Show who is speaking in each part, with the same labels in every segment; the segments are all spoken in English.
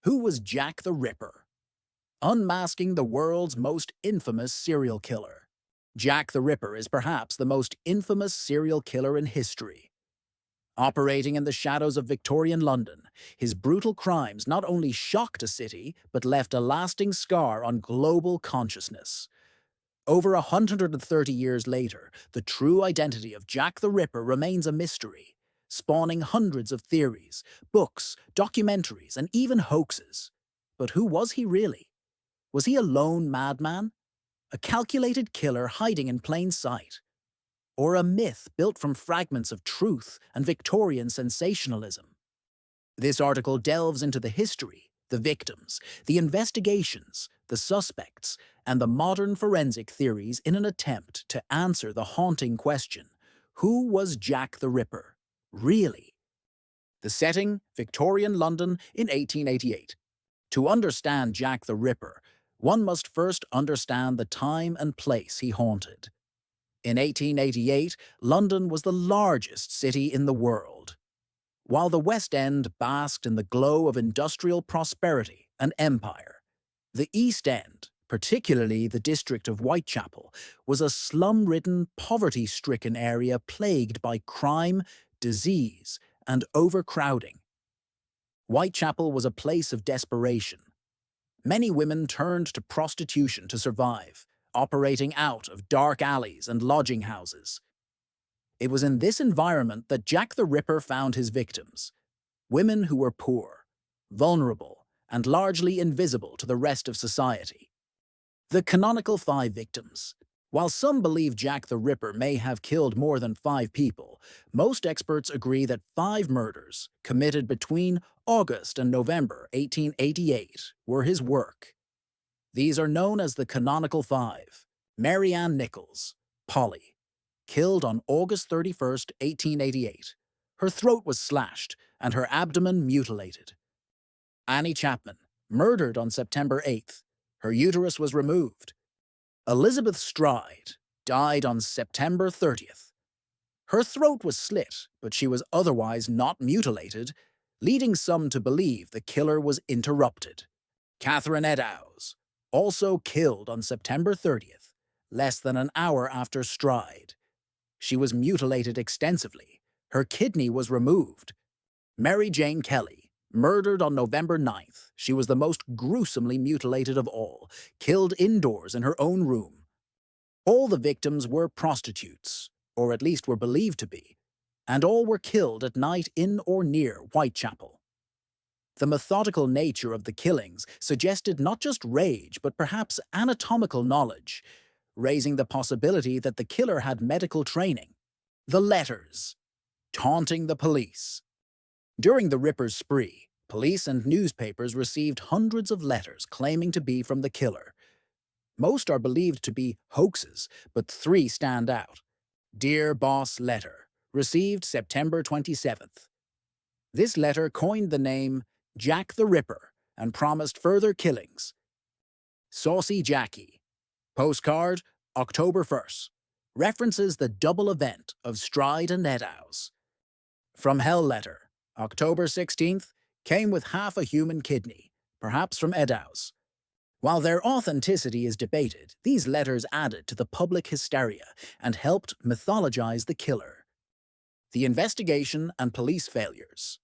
Speaker 1: Who was Jack the Ripper? Unmasking the world's most infamous serial killer. Jack the Ripper is perhaps the most infamous serial killer in history. Operating in the shadows of Victorian London, his brutal crimes not only shocked a city, but left a lasting scar on global consciousness. Over 130 years later, the true identity of Jack the Ripper remains a mystery, spawning hundreds of theories, books, documentaries, and even hoaxes. But who was he really? Was he a lone madman? A calculated killer hiding in plain sight? Or a myth built from fragments of truth and Victorian sensationalism? This article delves into the history, the victims, the investigations, the suspects, and the modern forensic theories in an attempt to answer the haunting question: who was Jack the Ripper, really? The setting: Victorian London in 1888. To understand Jack the Ripper, one must first understand the time and place he haunted. In 1888, London was the largest city in the world. While the West End basked in the glow of industrial prosperity and empire, the East End, particularly the district of Whitechapel, was a slum-ridden, poverty-stricken area plagued by crime, disease, and overcrowding. Whitechapel was a place of desperation. Many women turned to prostitution to survive, operating out of dark alleys and lodging houses. It was in this environment that Jack the Ripper found his victims: women who were poor, vulnerable, and largely invisible to the rest of society. The canonical 5 victims. While some believe Jack the Ripper may have killed more than 5 people, most experts agree that 5 murders, committed between August and November 1888, were his work. These are known as the canonical 5. Mary Ann Nichols, Polly, killed on August 31st, 1888. Her throat was slashed and her abdomen mutilated. Annie Chapman, murdered on September 8th. Her uterus was removed. Elizabeth Stride died on September 30th. Her throat was slit, but she was otherwise not mutilated, leading some to believe the killer was interrupted. Catherine Eddowes, also killed on September 30th, less than an hour after Stride. She was mutilated extensively. Her kidney was removed. Mary Jane Kelly, murdered on November 9th. She was the most gruesomely mutilated of all, killed indoors in her own room. All the victims were prostitutes, or at least were believed to be, and all were killed at night in or near Whitechapel. The methodical nature of the killings suggested not just rage, but perhaps anatomical knowledge, raising the possibility that the killer had medical training. The letters. Taunting the police. During the Ripper's spree, police and newspapers received hundreds of letters claiming to be from the killer. Most are believed to be hoaxes, but 3 stand out. Dear Boss letter, received September 27th. This letter coined the name Jack the Ripper and promised further killings. Saucy Jackie, postcard, October 1st, references the double event of Stride and Eddowes. From Hell letter, October 16th, came with half a human kidney, perhaps from Eddowes. While their authenticity is debated, these letters added to the public hysteria and helped mythologize the killer. The investigation and police failures.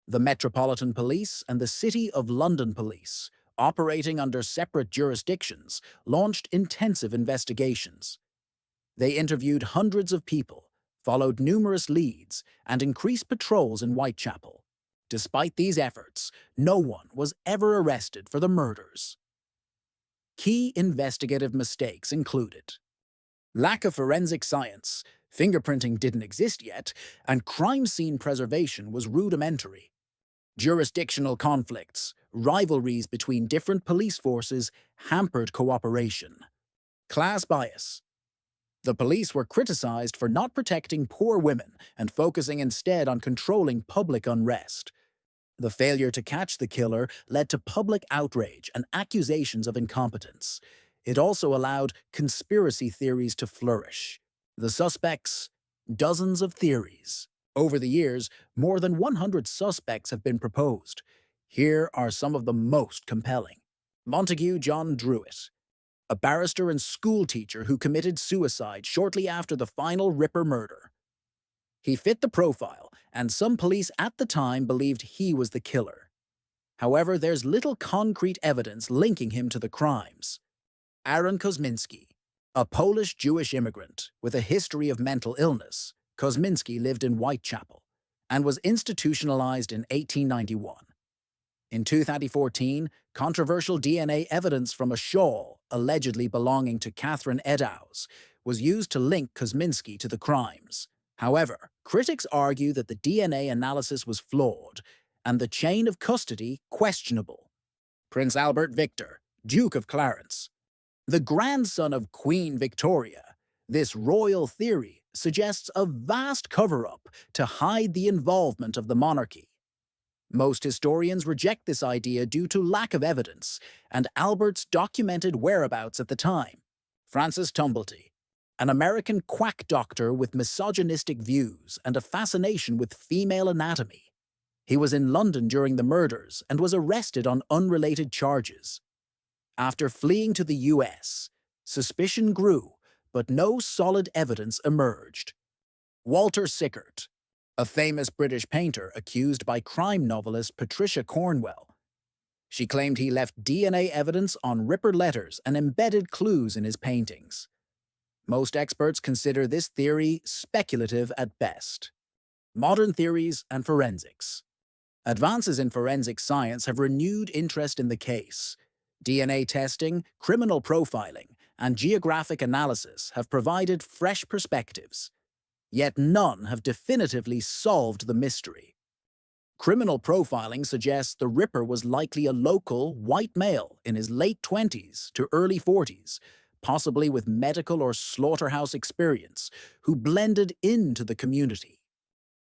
Speaker 1: The Metropolitan Police and the City of London Police, operating under separate jurisdictions, launched intensive investigations. They interviewed hundreds of people, followed numerous leads, and increased patrols in Whitechapel. Despite these efforts, no one was ever arrested for the murders. Key investigative mistakes included lack of forensic science, fingerprinting didn't exist yet, and crime scene preservation was rudimentary. Jurisdictional conflicts, rivalries between different police forces hampered cooperation. Class bias. The police were criticized for not protecting poor women and focusing instead on controlling public unrest. The failure to catch the killer led to public outrage and accusations of incompetence. It also allowed conspiracy theories to flourish. The suspects, dozens of theories. Over the years, more than 100 suspects have been proposed. Here are some of the most compelling. Montague John Druitt, a barrister and schoolteacher who committed suicide shortly after the final Ripper murder. He fit the profile, and some police at the time believed he was the killer. However, there's little concrete evidence linking him to the crimes. Aaron Kosminski, a Polish-Jewish immigrant with a history of mental illness, Kosminski lived in Whitechapel and was institutionalized in 1891. In 2014, controversial DNA evidence from a shawl allegedly belonging to Catherine Eddowes was used to link Kosminski to the crimes. However, critics argue that the DNA analysis was flawed and the chain of custody questionable. Prince Albert Victor, Duke of Clarence, the grandson of Queen Victoria, this royal theory suggests a vast cover-up to hide the involvement of the monarchy. Most historians reject this idea due to lack of evidence and Albert's documented whereabouts at the time. Francis Tumblety, an American quack doctor with misogynistic views and a fascination with female anatomy. He was in London during the murders and was arrested on unrelated charges. After fleeing to the US, suspicion grew, but no solid evidence emerged. Walter Sickert, a famous British painter accused by crime novelist Patricia Cornwell. She claimed he left DNA evidence on Ripper letters and embedded clues in his paintings. Most experts consider this theory speculative at best. Modern theories and forensics. Advances in forensic science have renewed interest in the case. DNA testing, criminal profiling, and geographic analysis have provided fresh perspectives. Yet none have definitively solved the mystery. Criminal profiling suggests the Ripper was likely a local, white male in his late 20s to early 40s, possibly with medical or slaughterhouse experience, who blended into the community.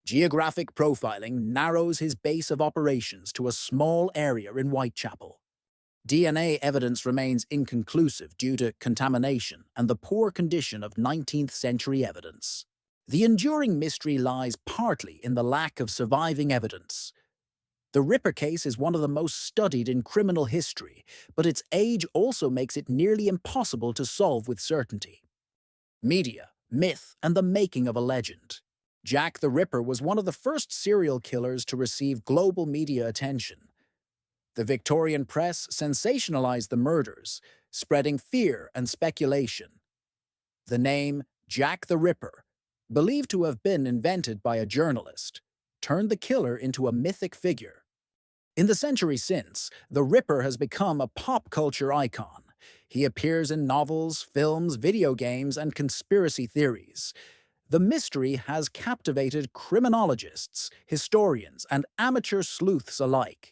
Speaker 1: Geographic profiling narrows his base of operations to a small area in Whitechapel. DNA evidence remains inconclusive due to contamination and the poor condition of 19th-century evidence. The enduring mystery lies partly in the lack of surviving evidence. The Ripper case is one of the most studied in criminal history, but its age also makes it nearly impossible to solve with certainty. Media, myth, and the making of a legend. Jack the Ripper was one of the first serial killers to receive global media attention. The Victorian press sensationalized the murders, spreading fear and speculation. The name Jack the Ripper, believed to have been invented by a journalist, turned the killer into a mythic figure. In the century since, the Ripper has become a pop culture icon. He appears in novels, films, video games, and conspiracy theories. The mystery has captivated criminologists, historians, and amateur sleuths alike.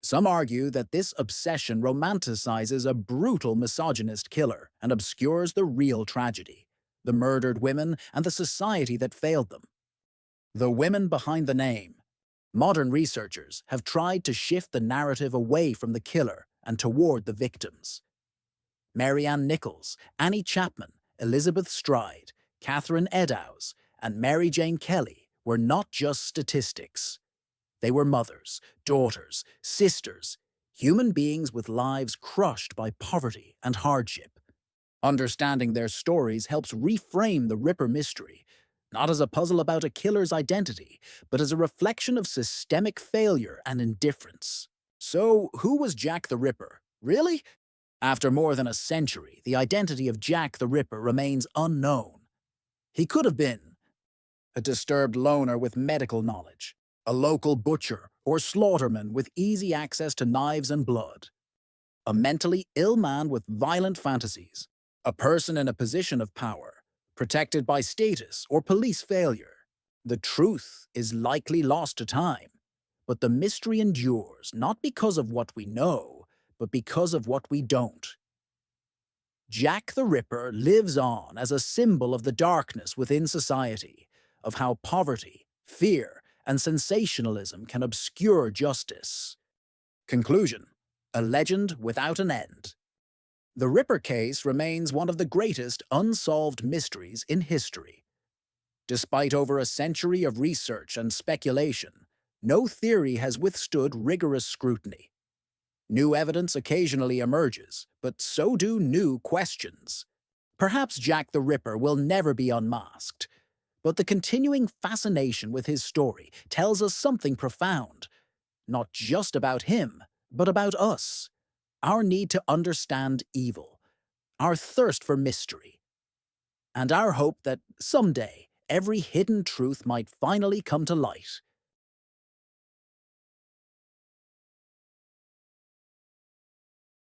Speaker 1: Some argue that this obsession romanticizes a brutal misogynist killer and obscures the real tragedy, the murdered women and the society that failed them. The women behind the name. Modern researchers have tried to shift the narrative away from the killer and toward the victims. Mary Ann Nichols, Annie Chapman, Elizabeth Stride, Catherine Eddowes, and Mary Jane Kelly were not just statistics. They were mothers, daughters, sisters, human beings with lives crushed by poverty and hardship. Understanding their stories helps reframe the Ripper mystery, not as a puzzle about a killer's identity, but as a reflection of systemic failure and indifference. So, who was Jack the Ripper? Really? After more than a century, the identity of Jack the Ripper remains unknown. He could have been a disturbed loner with medical knowledge, a local butcher or slaughterman with easy access to knives and blood, a mentally ill man with violent fantasies, a person in a position of power, protected by status or police failure. The truth is likely lost to time, but the mystery endures not because of what we know, but because of what we don't. Jack the Ripper lives on as a symbol of the darkness within society, of how poverty, fear, and sensationalism can obscure justice. Conclusion: a legend without an end. The Ripper case remains one of the greatest unsolved mysteries in history. Despite over a century of research and speculation, no theory has withstood rigorous scrutiny. New evidence occasionally emerges, but so do new questions. Perhaps Jack the Ripper will never be unmasked, but the continuing fascination with his story tells us something profound, not just about him, but about us, our need to understand evil, our thirst for mystery, and our hope that someday every hidden truth might finally come to light.